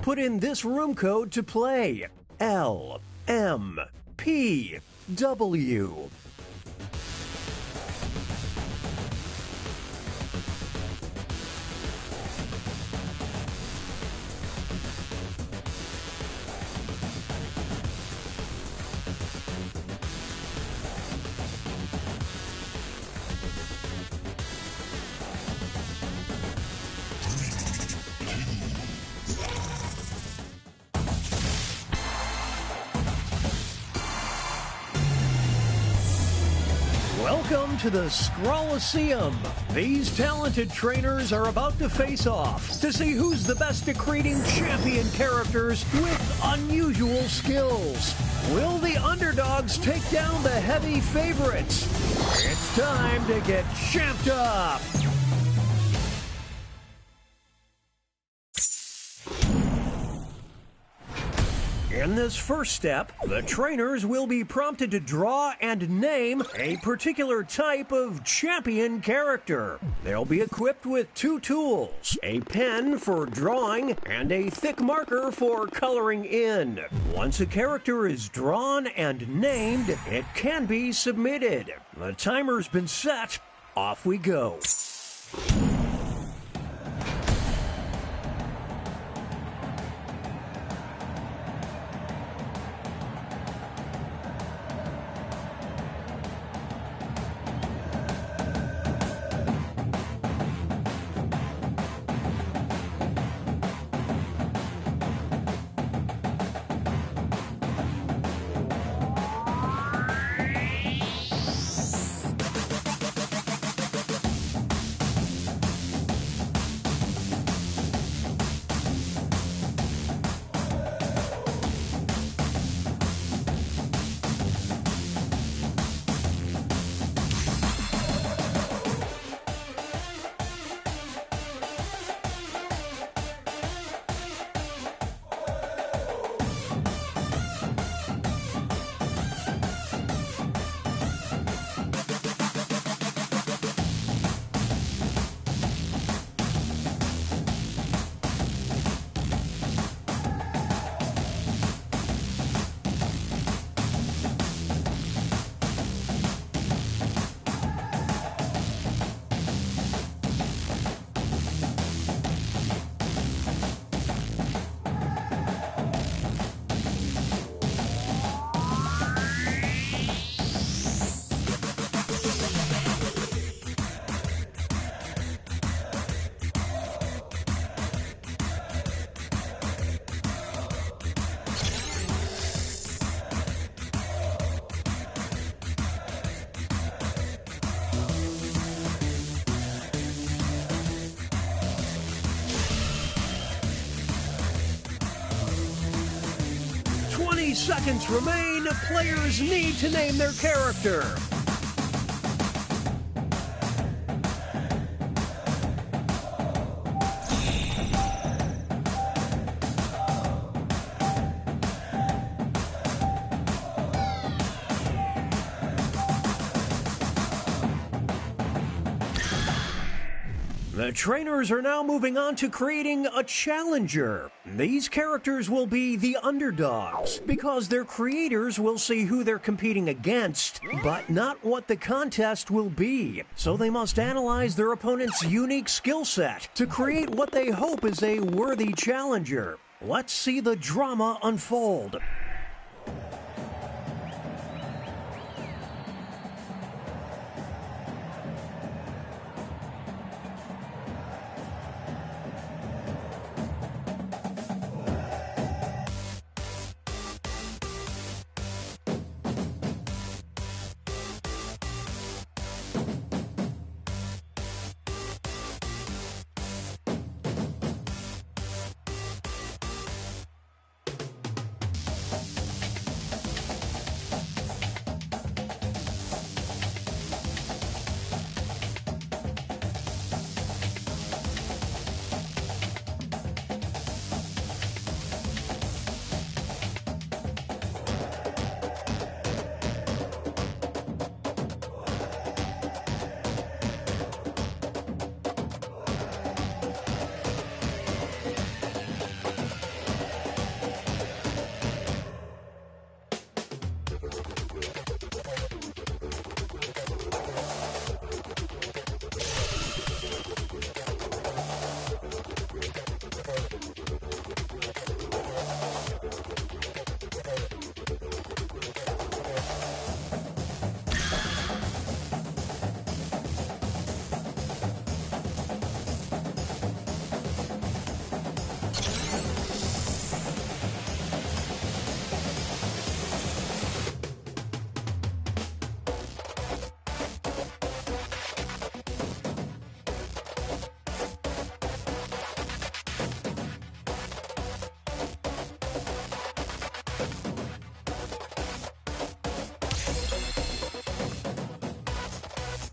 put in this room code to play. LMPW. Welcome to the Scrolliseum. These talented trainers are about to face off to see who's the best at creating champion characters with unusual skills. Will the underdogs take down the heavy favorites? It's time to get champed up. In this first step, the trainers will be prompted to draw and name a particular type of champion character. They'll be equipped with 2 tools, a pen for drawing and a thick marker for coloring in. Once a character is drawn and named, it can be submitted. The timer's been set. Off we go. Seconds remain. Players need to name their character. The trainers are now moving on to creating a challenger. These characters will be the underdogs because their creators will see who they're competing against, but not what the contest will be. So they must analyze their opponent's unique skill set to create what they hope is a worthy challenger. Let's see the drama unfold.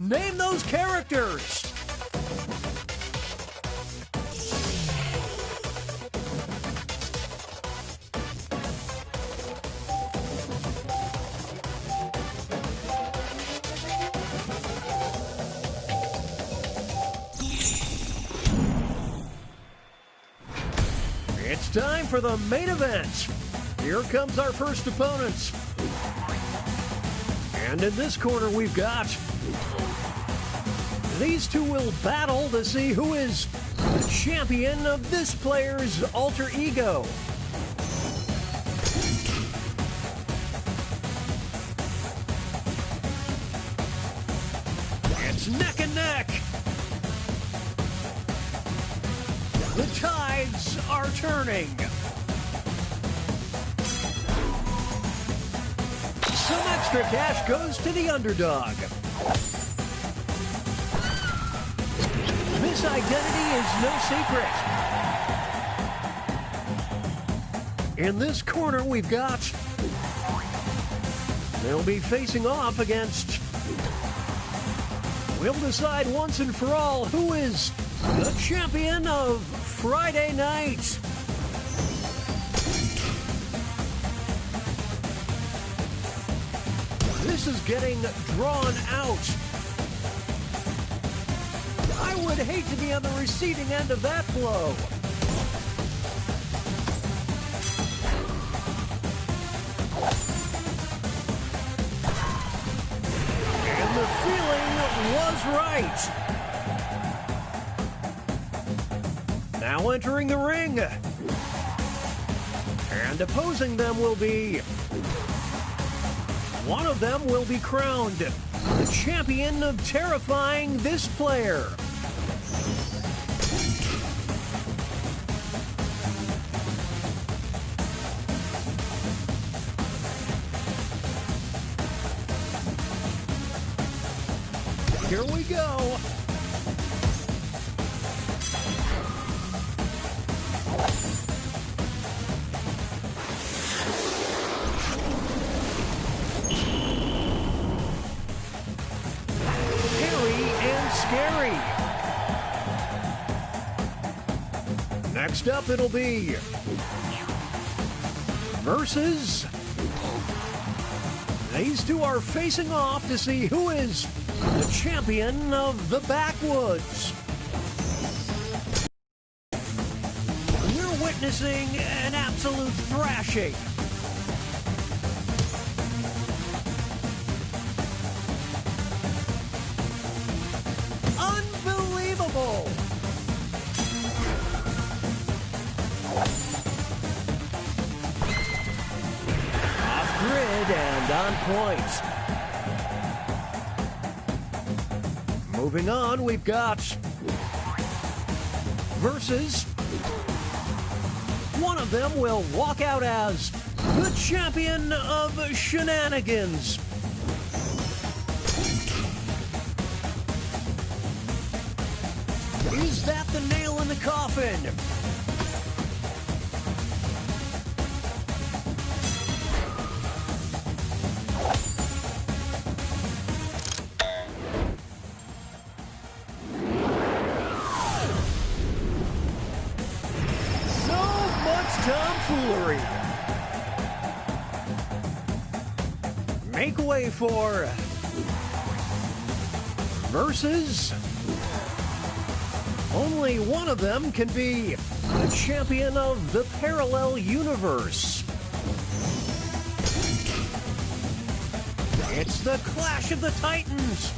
Name those characters! It's time for the main event. Here comes our first opponent. And in this corner we've got... These two will battle to see who is the champion of this player's alter ego. It's neck and neck. The tides are turning. Some extra cash goes to the underdog. This identity is no secret. In this corner, we've got... They'll be facing off against... We'll decide once and for all who is the champion of Friday night. This is getting drawn out. I would hate to be on the receiving end of that blow. And the feeling was right. Now entering the ring. And opposing them will be... One of them will be crowned the champion of terrifying this player. Here we go. Scary. Next up, it'll be versus. These two are facing off to see who is the champion of the backwoods. We're witnessing an absolute thrashing. Unbelievable! Off grid and on point. Moving on, we've got versus. One of them will walk out as the champion of shenanigans. Is that the nail in the coffin? So much tomfoolery. Make way for versus. Only one of them can be the champion of the parallel universe. It's the Clash of the Titans.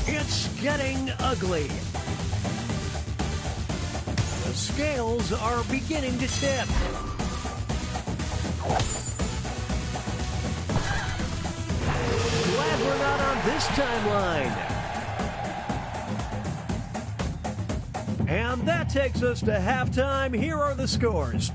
It's getting ugly. The scales are beginning to tip. Glad we're not on this timeline. And that takes us to halftime. Here are the scores.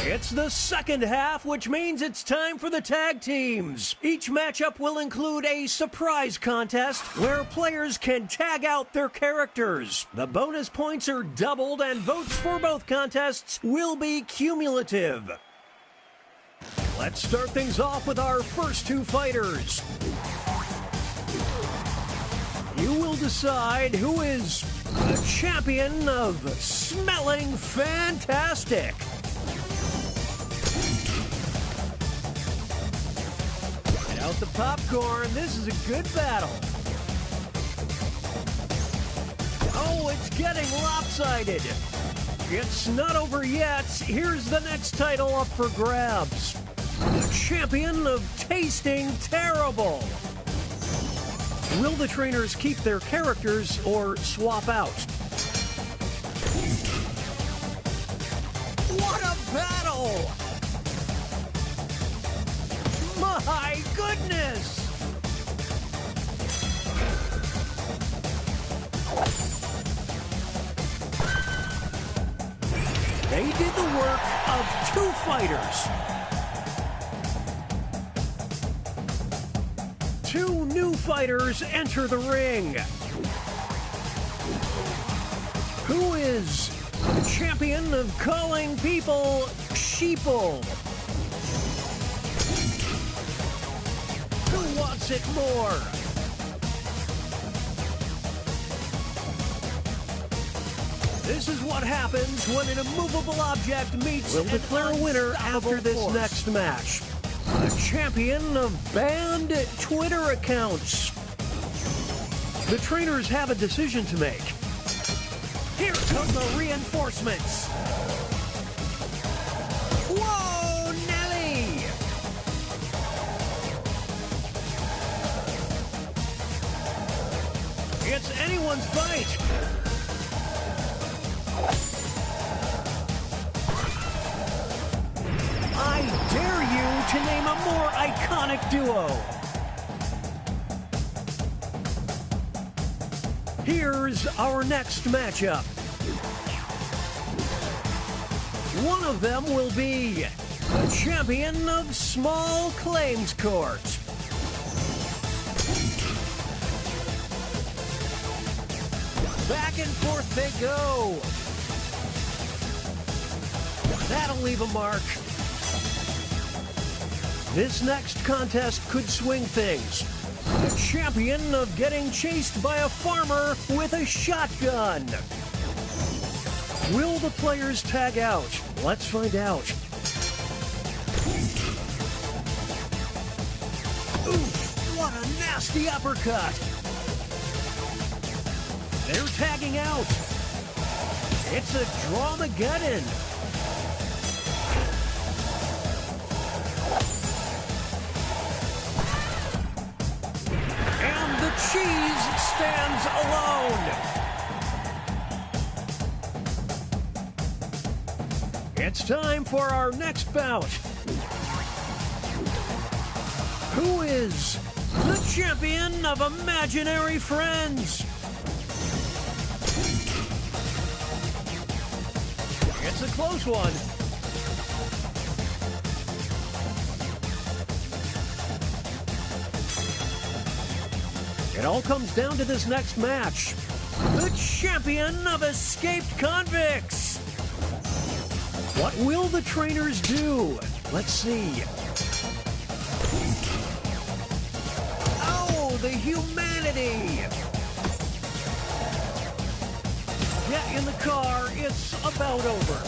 It's the second half, which means it's time for the tag teams. Each matchup will include a surprise contest where players can tag out their characters. The bonus points are doubled and votes for both contests will be cumulative. Let's start things off with our first two fighters. You will decide who is the champion of smelling fantastic. Out the popcorn, this is a good battle. Oh, it's getting lopsided. It's not over yet. Here's the next title up for grabs. The champion of tasting terrible. Will the trainers keep their characters or swap out? What a battle! My goodness! They did the work of two fighters. Two new fighters enter the ring. Who is the champion of calling people sheeple? Who wants it more? This is what happens when an immovable object meets. We'll declare a winner after this next match. The champion of banned Twitter accounts. The trainers have a decision to make. Here come the reinforcements. Whoa, Nelly! It's anyone's fight. I dare you to name a more iconic duo. Here's our next matchup. One of them will be the champion of small claims court. Back and forth they go. That'll leave a mark. This next contest could swing things. The champion of getting chased by a farmer with a shotgun. Will the players tag out? Let's find out. Oof, what a nasty uppercut. They're tagging out. It's a Dramageddon. And the cheese stands alone. It's time for our next bout. Who is the champion of imaginary friends? It's a close one. It all comes down to this next match. The champion of escaped convicts. What will the trainers do? Let's see. Oh, the humanity. Get in the car, it's about over.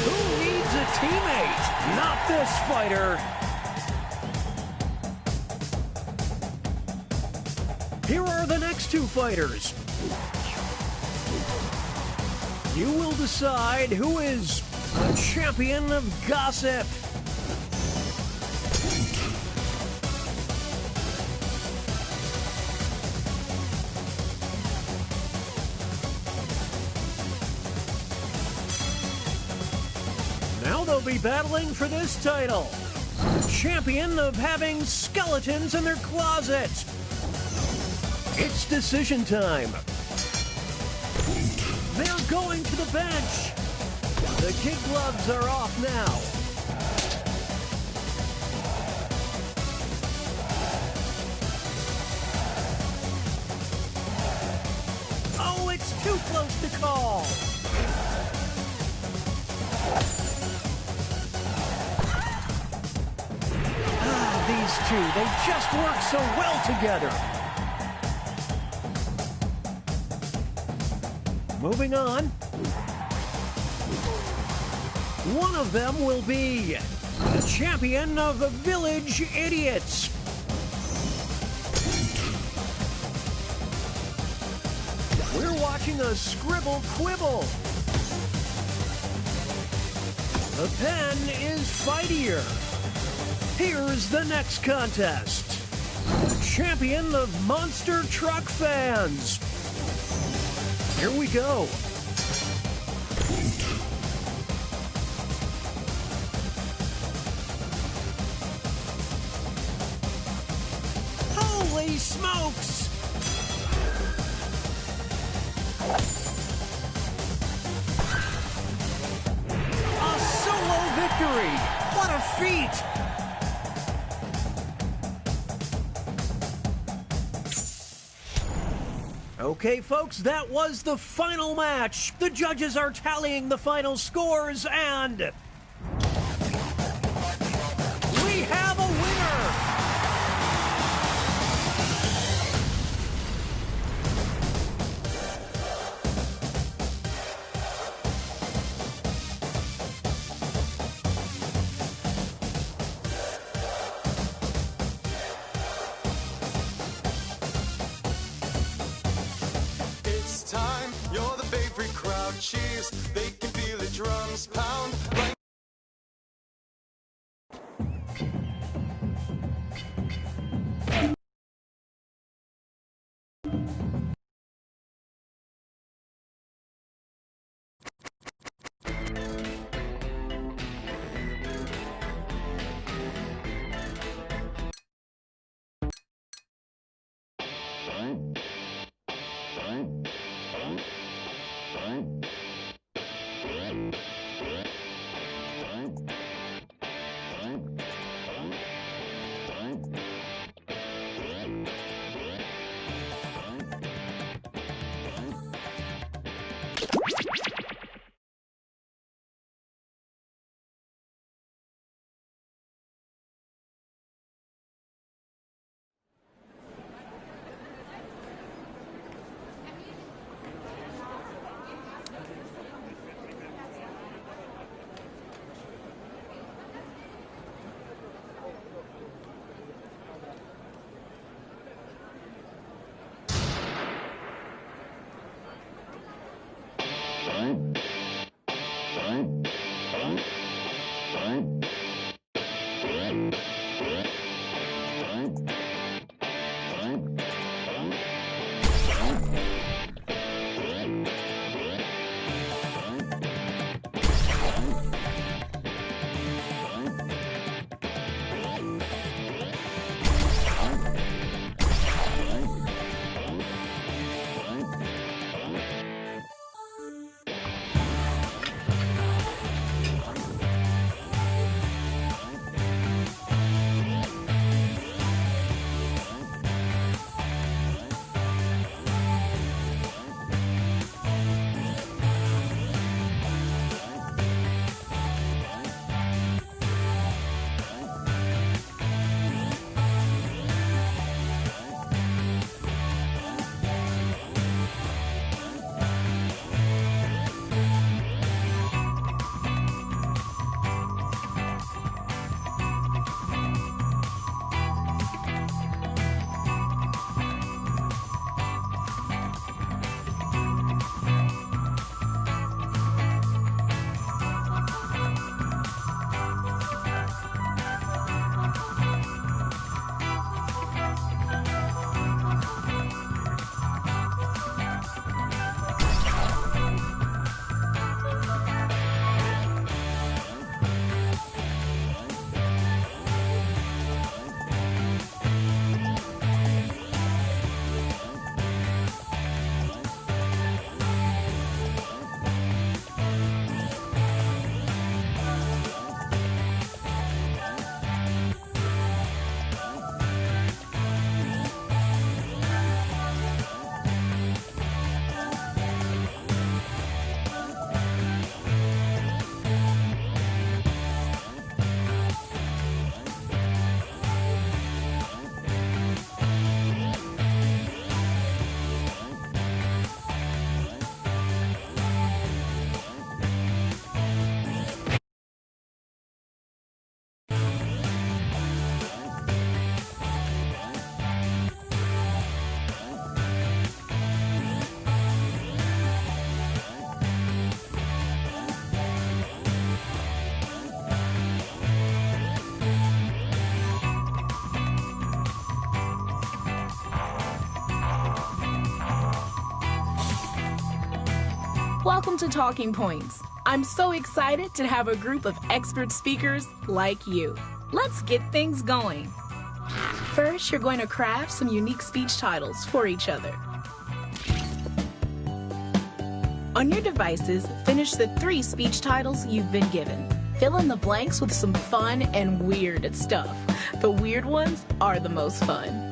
Who needs a teammate? Not this fighter. Here are the next two fighters. You will decide who is the champion of gossip. Now they'll be battling for this title. Champion of having skeletons in their closet. It's decision time. They're going to the bench. The kid gloves are off now. Oh, it's too close to call. These two, they just work so well together. Moving on. One of them will be the champion of the village idiots. We're watching a scribble quibble. The pen is fightier. Here's the next contest. The champion of monster truck fans. Here we go. Holy smokes! victory! What a feat! Okay, folks, that was the final match. The judges are tallying the final scores, and we have a winner! Time, you're the favorite crowd. Cheers, they can feel the drums pound. Right. Welcome to Talking Points. I'm so excited to have a group of expert speakers like you. Let's get things going. First, you're going to craft some unique speech titles for each other. On your devices, finish the 3 speech titles you've been given. Fill in the blanks with some fun and weird stuff. The weird ones are the most fun.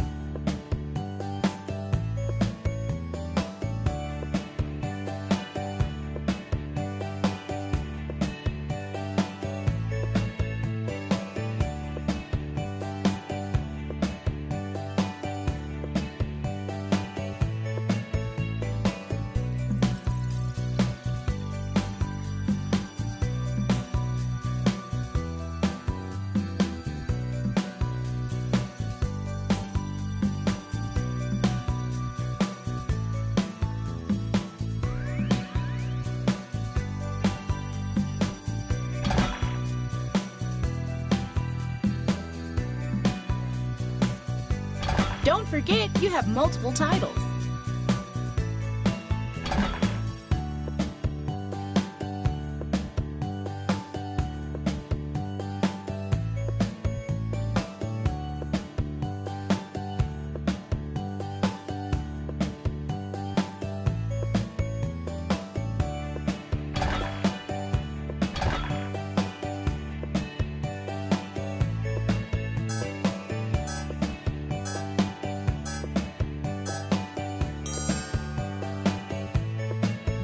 Don't forget, you have multiple titles.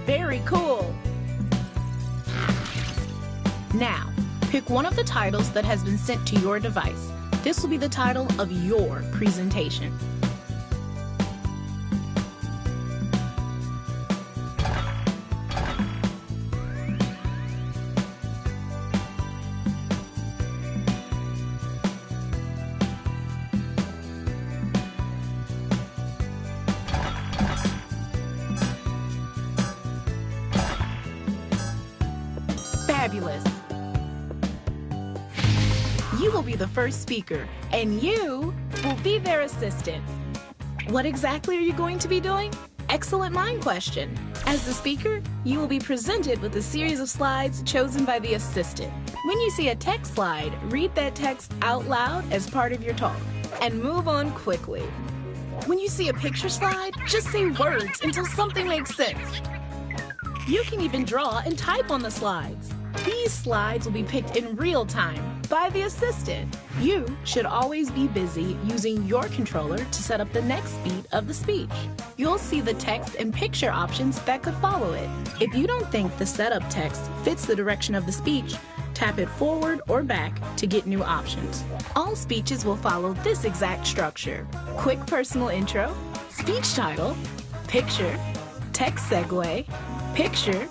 Very cool! Now, pick one of the titles that has been sent to your device. This will be the title of your presentation. Fabulous. You will be the first speaker, and you will be their assistant. What exactly are you going to be doing? Excellent mind question. As the speaker, you will be presented with a series of slides chosen by the assistant. When you see a text slide, read that text out loud as part of your talk, and move on quickly. When you see a picture slide, just say words until something makes sense. You can even draw and type on the slides. These slides will be picked in real time by the assistant. You should always be busy using your controller to set up the next beat of the speech. You'll see the text and picture options that could follow it. If you don't think the setup text fits the direction of the speech, tap it forward or back to get new options. All speeches will follow this exact structure: quick personal intro, speech title, picture, text segue, picture,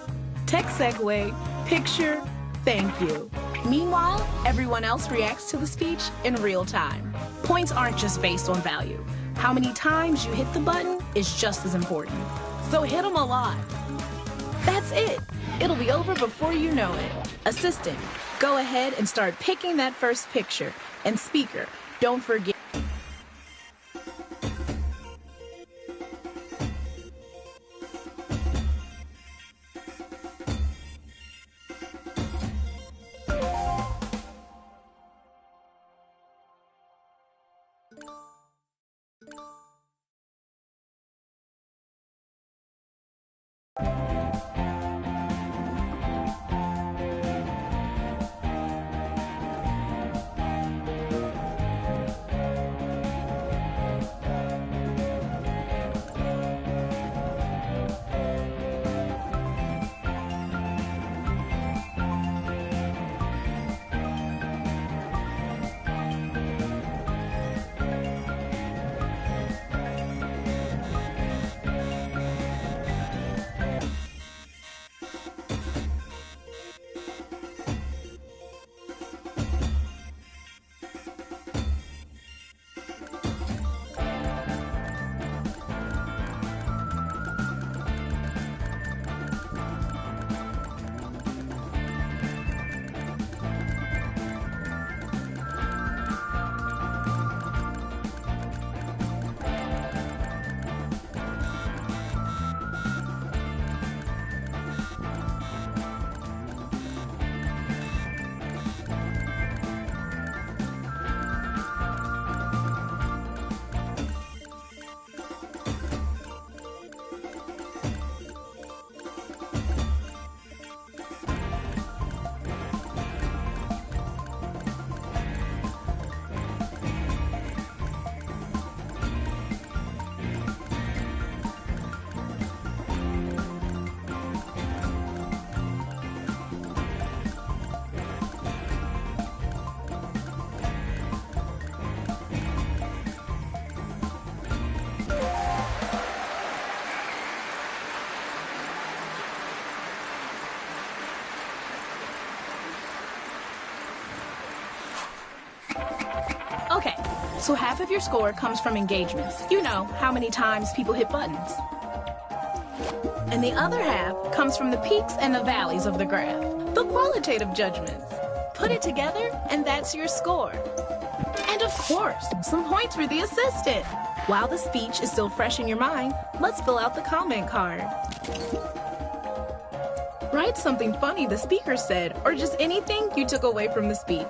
text segue, picture, thank you. Meanwhile, everyone else reacts to the speech in real time. Points aren't just based on value. How many times you hit the button is just as important. So hit them a lot. That's it. It'll be over before you know it. Assistant, go ahead and start picking that first picture. And speaker, don't forget. So half of your score comes from engagements. You know, how many times people hit buttons. And the other half comes from the peaks and the valleys of the graph, the qualitative judgments. Put it together, and that's your score. And of course, some points for the assistant. While the speech is still fresh in your mind, let's fill out the comment card. Write something funny the speaker said, or just anything you took away from the speech.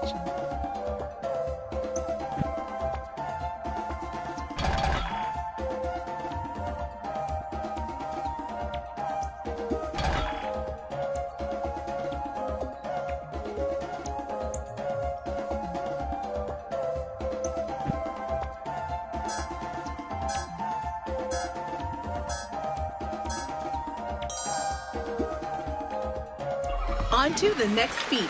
On to the next speech.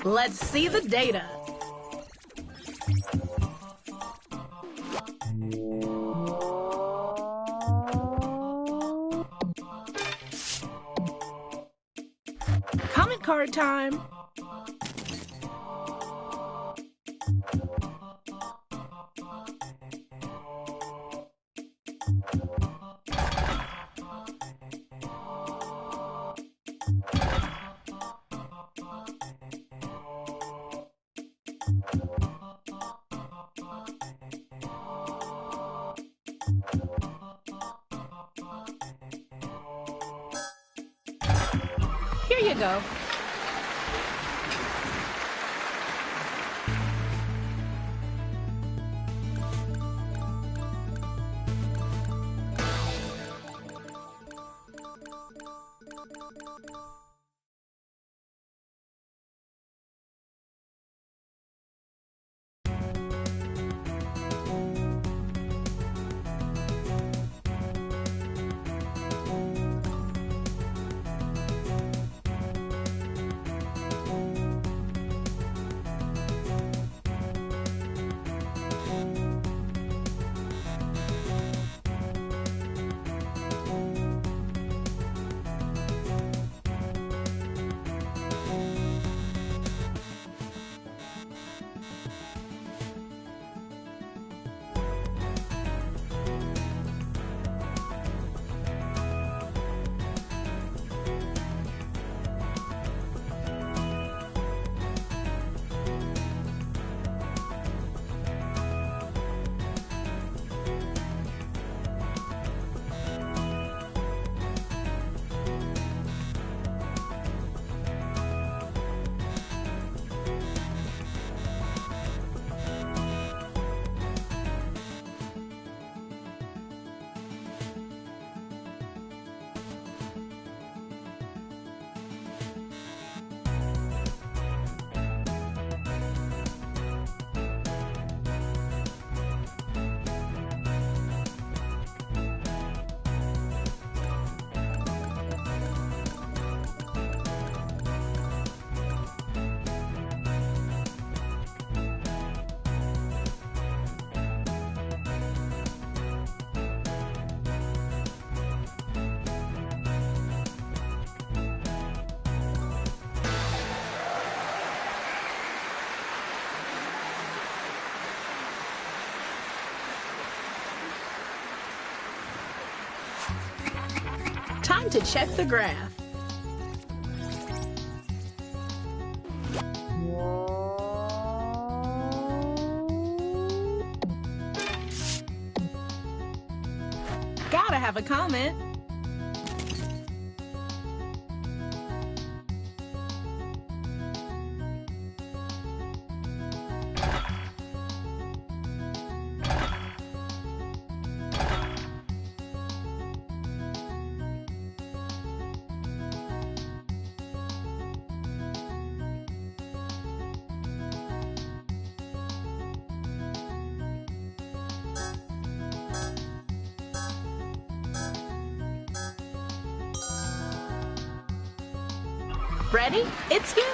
Let's see the data. Comment card time. Here you go. Time to check the graph. Gotta have a comment. Ready? It's you.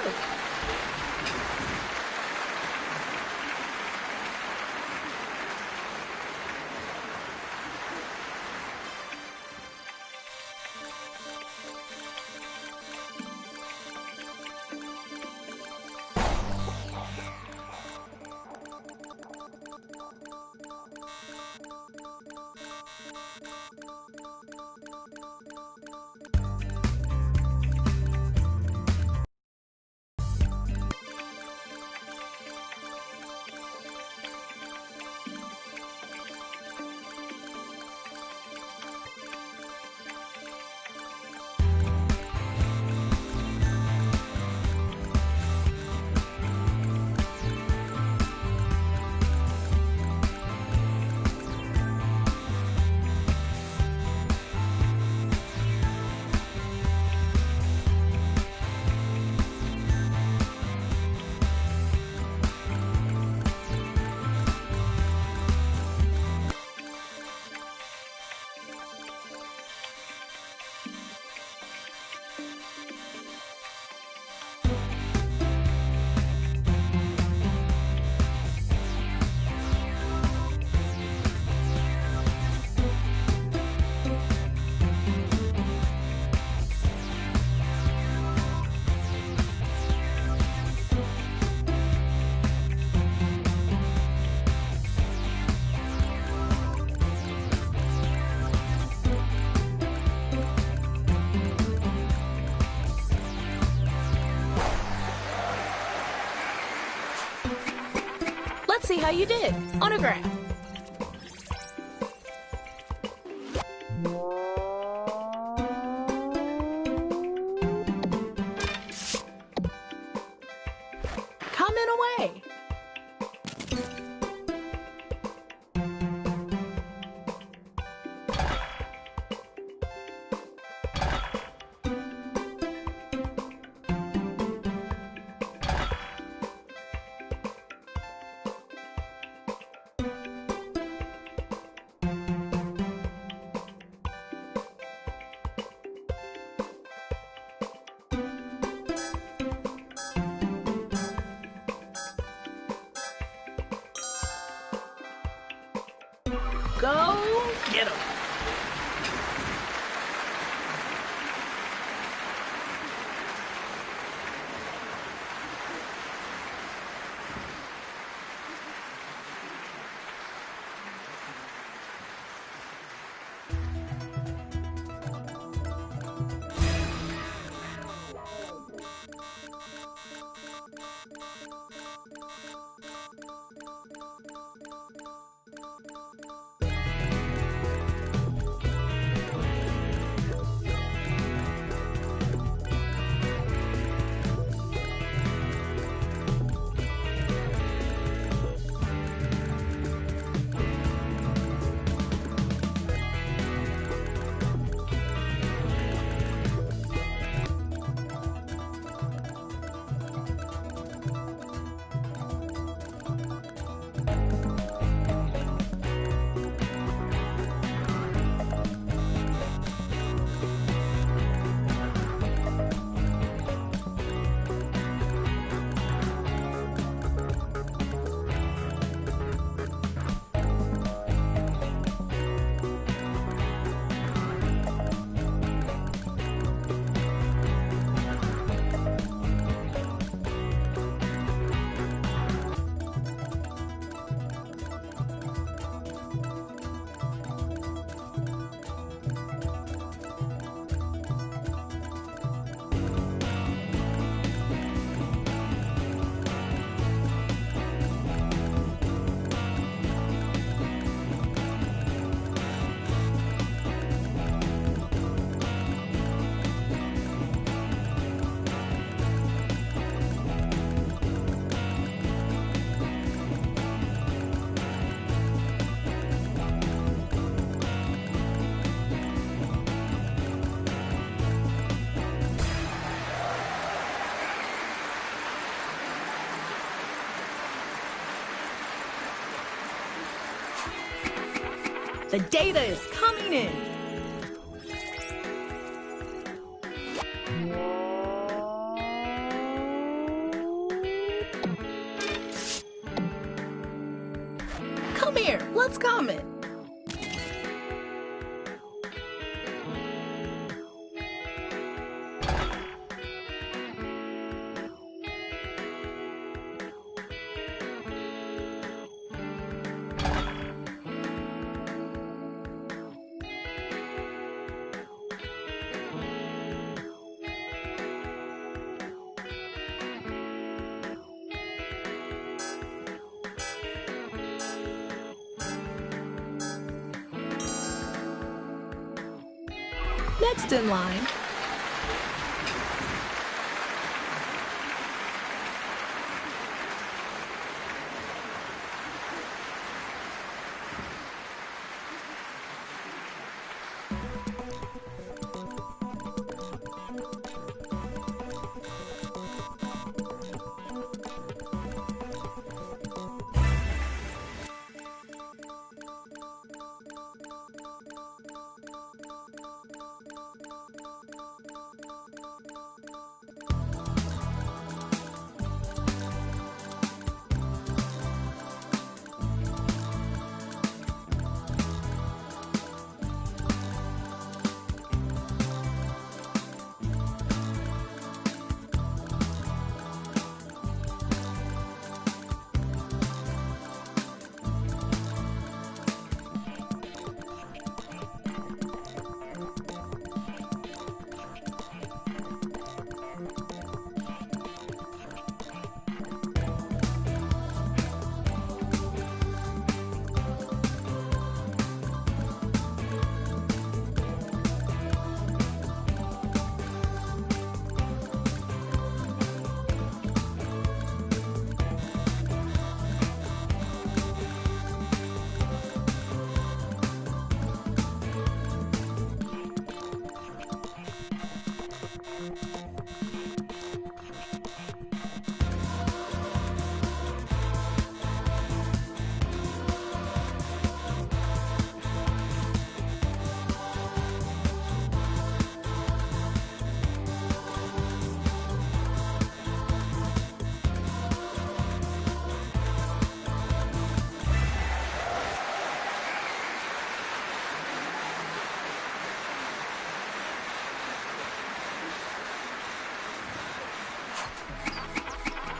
Let's see how you did on a graph. Comment away. Go get 'em. The data is coming in. Come here, let's comment. Next in line,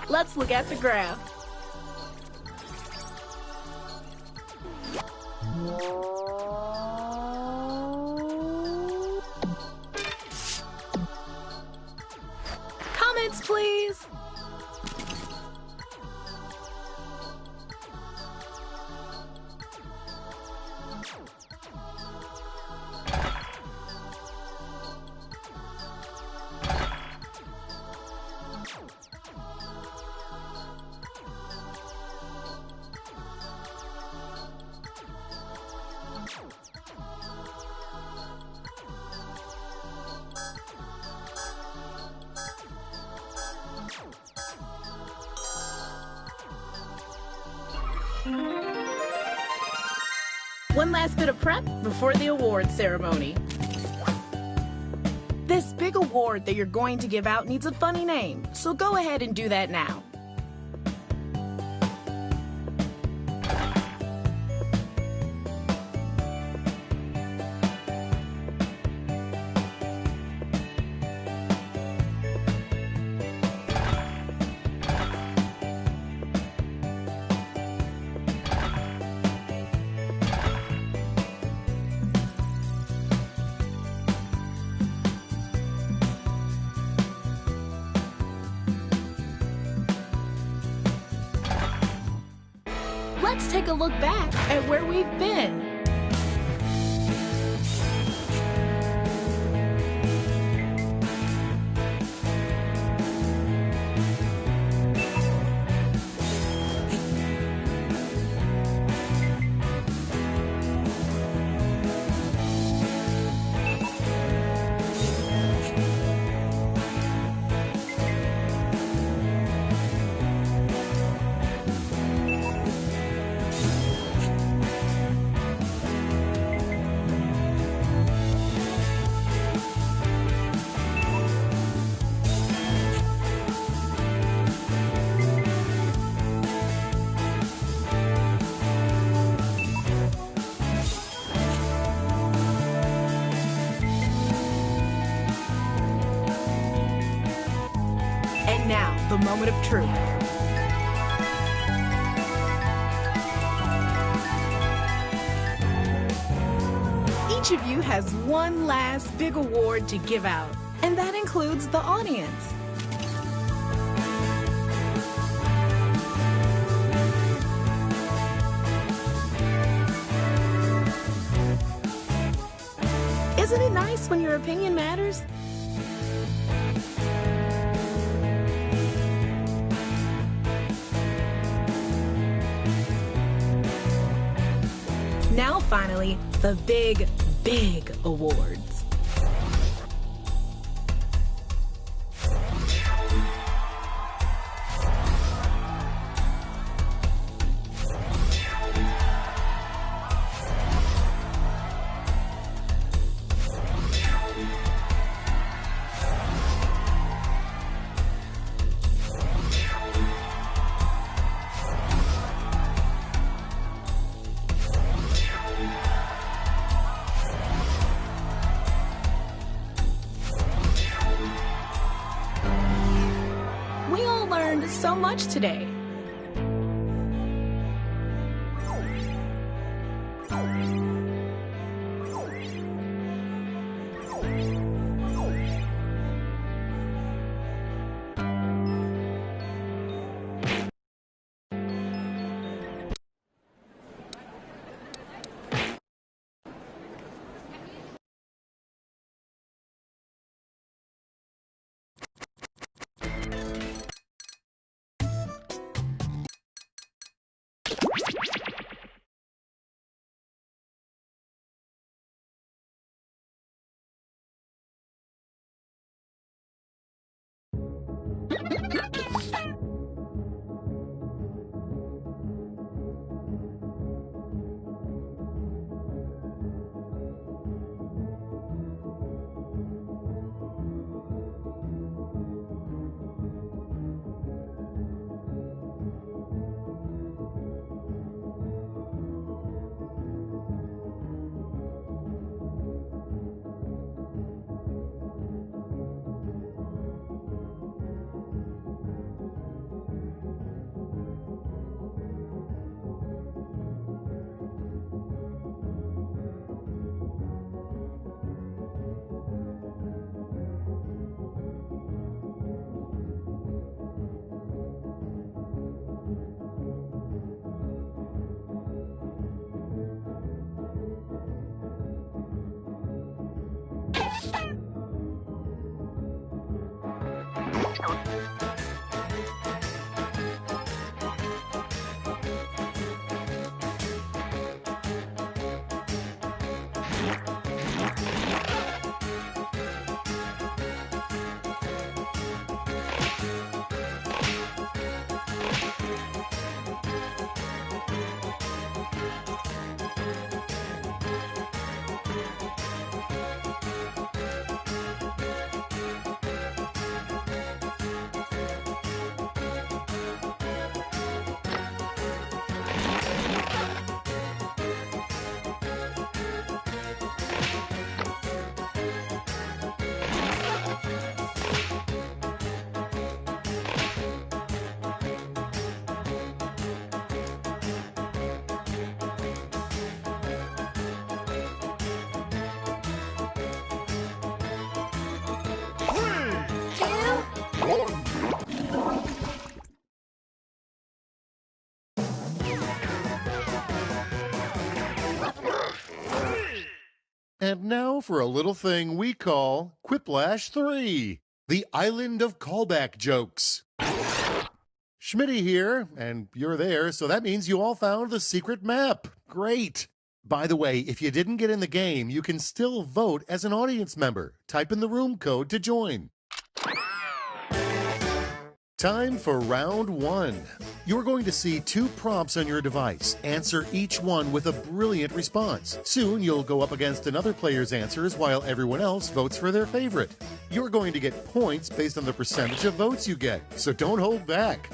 let's look at the graph. Comments, please. One last bit of prep before the award ceremony. This big award that you're going to give out needs a funny name, so go ahead and do that now. Let's take a look back at where we've been. Now, the moment of truth. Each of you has one last big award to give out, and that includes the audience. Isn't it nice when your opinion matters? Now, finally, the big awards. So much today. And now for a little thing we call Quiplash 3, the island of callback jokes. Schmitty here, and you're there, so that means you all found the secret map. Great. By the way, if you didn't get in the game, you can still vote as an audience member. Type in the room code to join. Time for round one. You're going to see 2 prompts on your device. Answer each one with a brilliant response. Soon you'll go up against another player's answers while everyone else votes for their favorite. You're going to get points based on the percentage of votes you get, so don't hold back.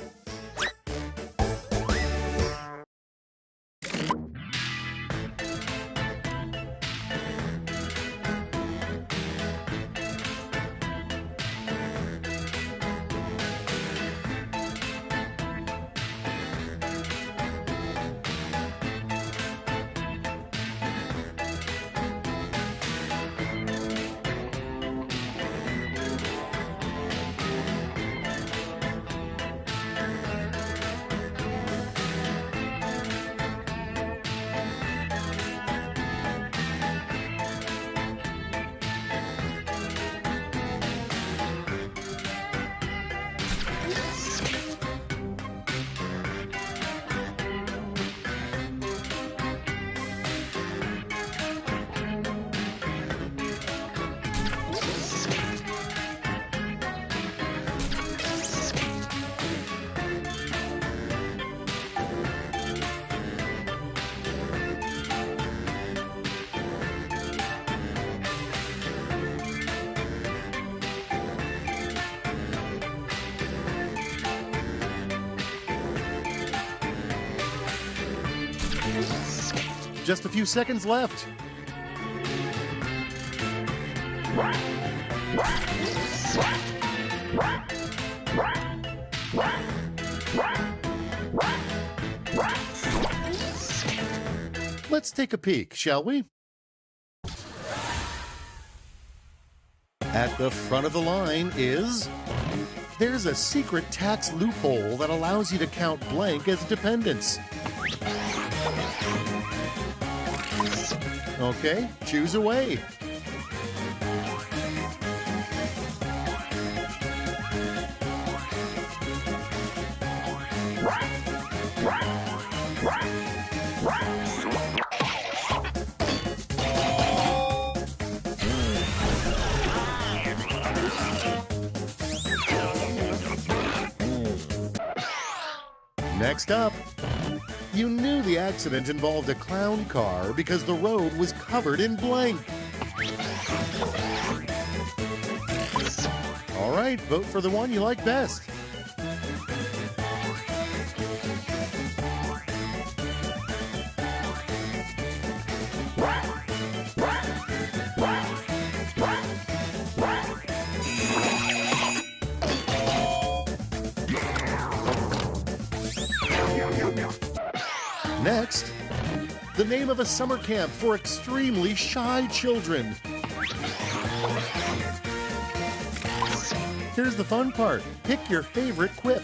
just a few seconds left. Let's take a peek, shall we? At the front of the line is... There's a secret tax loophole that allows you to count blank as dependents. Okay, choose away. Next up, you knew the accident involved a clown car because the road was covered in blank. All right, vote for the one you like best. Next, the name of a summer camp for extremely shy children. Here's the fun part. Pick your favorite quip.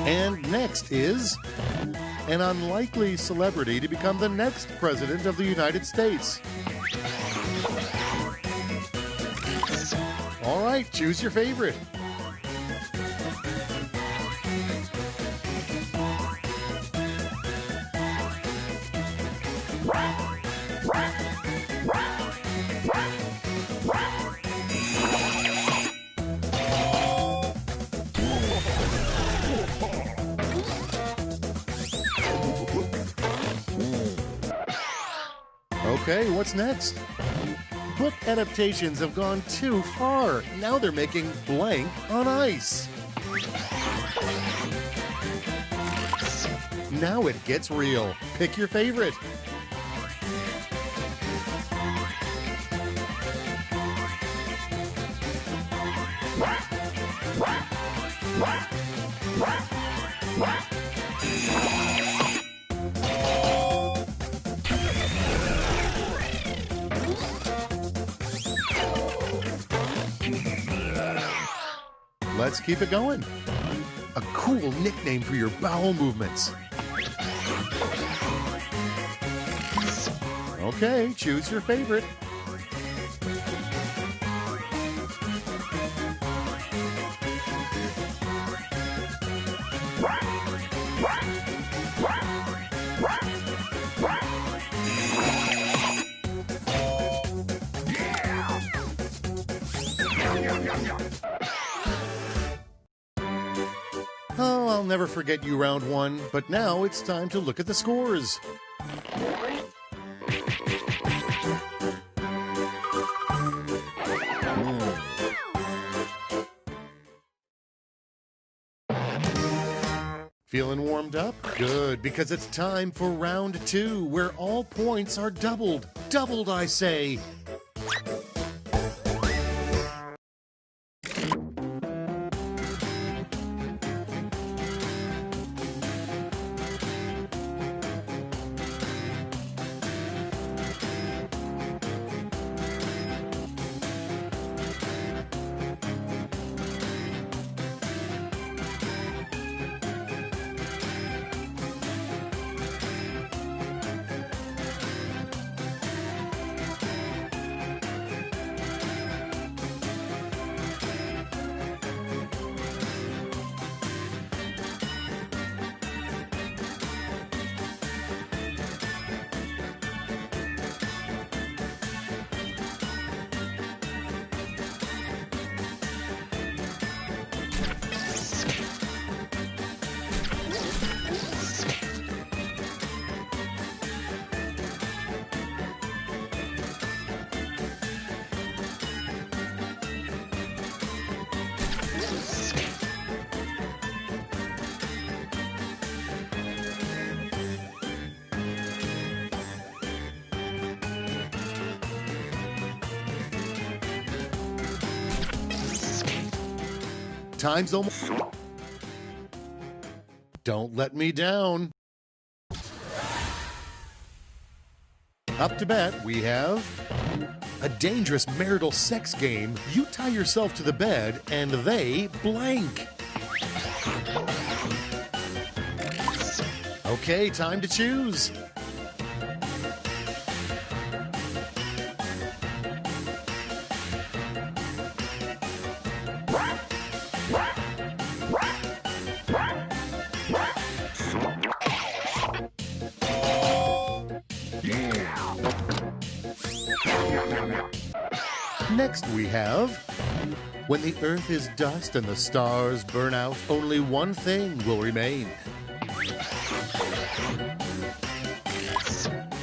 And next is an unlikely celebrity to become the next president of the United States. All right, choose your favorite. Okay, what's next? Book adaptations have gone too far. Now they're making blank on ice. Now it gets real. Pick your favorite. Let's keep it going. A cool nickname for your bowel movements. Okay, choose your favorite. Oh, I'll never forget you round one, but now it's time to look at the scores. Feeling warmed up? Good, because it's time for round two, where all points are doubled. Doubled, I say. Time's almost... Don't let me down. Up to bat, we have a dangerous marital sex game. You tie yourself to the bed and they blank. Okay, time to choose. Next we have, when the earth is dust and the stars burn out, only one thing will remain.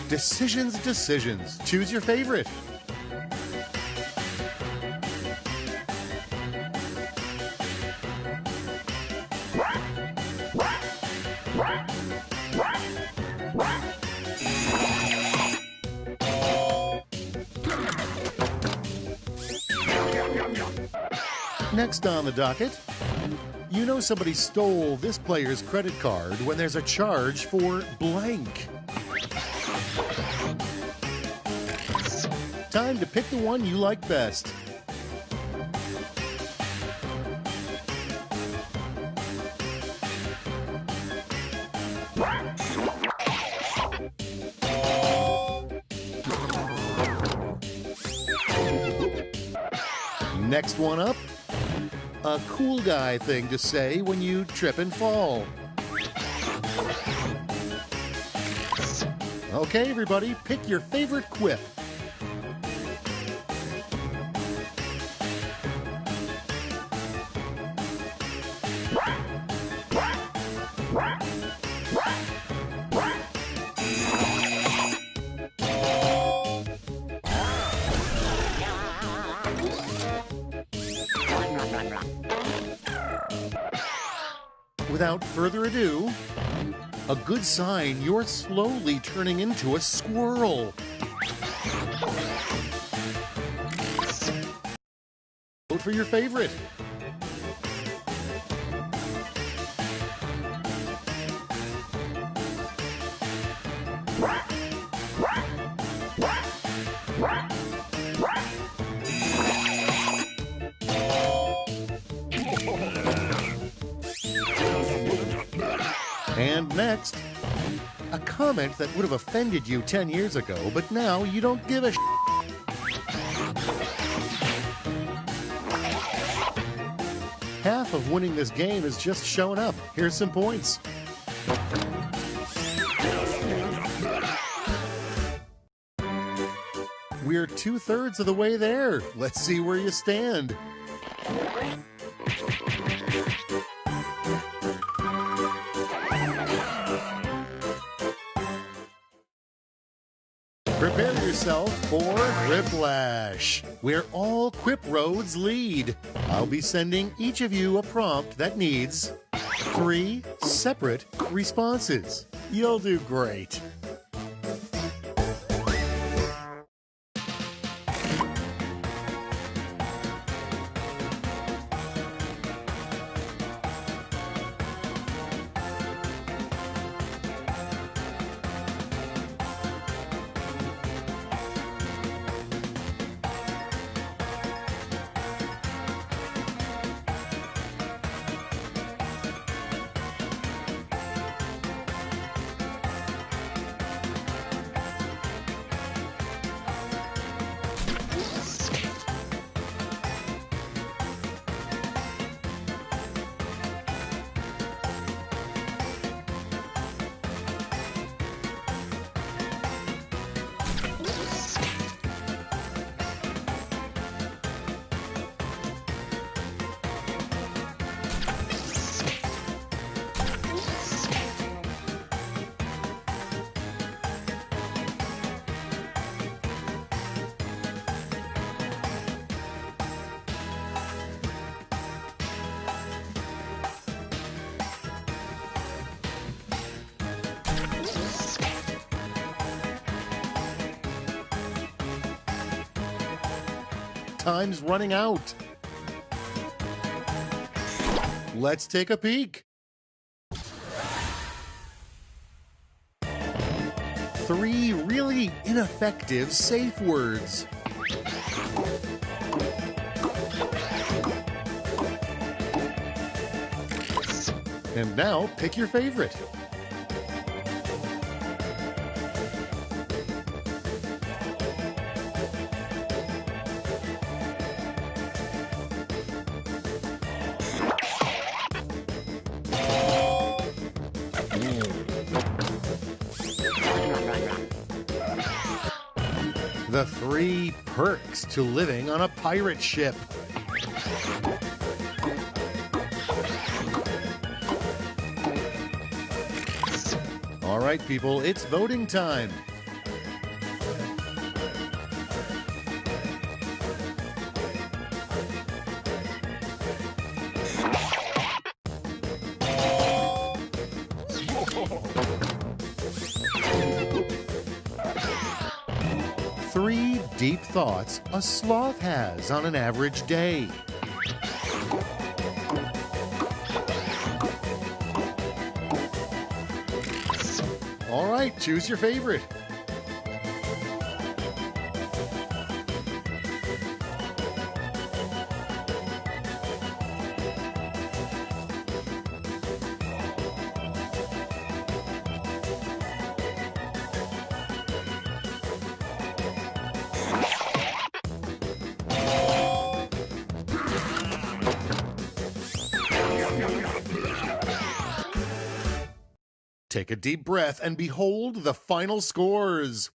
Decisions, decisions. Choose your favorite. Next on the docket, you know somebody stole this player's credit card when there's a charge for blank. Time to pick the one you like best. Next one up, a cool guy thing to say when you trip and fall. Okay, everybody, pick your favorite quip. Without further ado, a good sign you're slowly turning into a squirrel. Vote for your favorite. And next, a comment that would have offended you 10 years ago, but now you don't give a sh**. Half of winning this game is just showing up. Here's some points. We're 2/3 of the way there. Let's see where you stand. Prepare yourself for Quiplash, where all Quip roads lead. I'll be sending each of you a prompt that needs 3 separate responses. You'll do great. Time's running out. Let's take a peek. 3 really ineffective safe words. And now pick your favorite. The 3 perks to living on a pirate ship. All right, people, it's voting time. Three deep thoughts a sloth has on an average day. All right, choose your favorite. Take a deep breath and behold the final scores.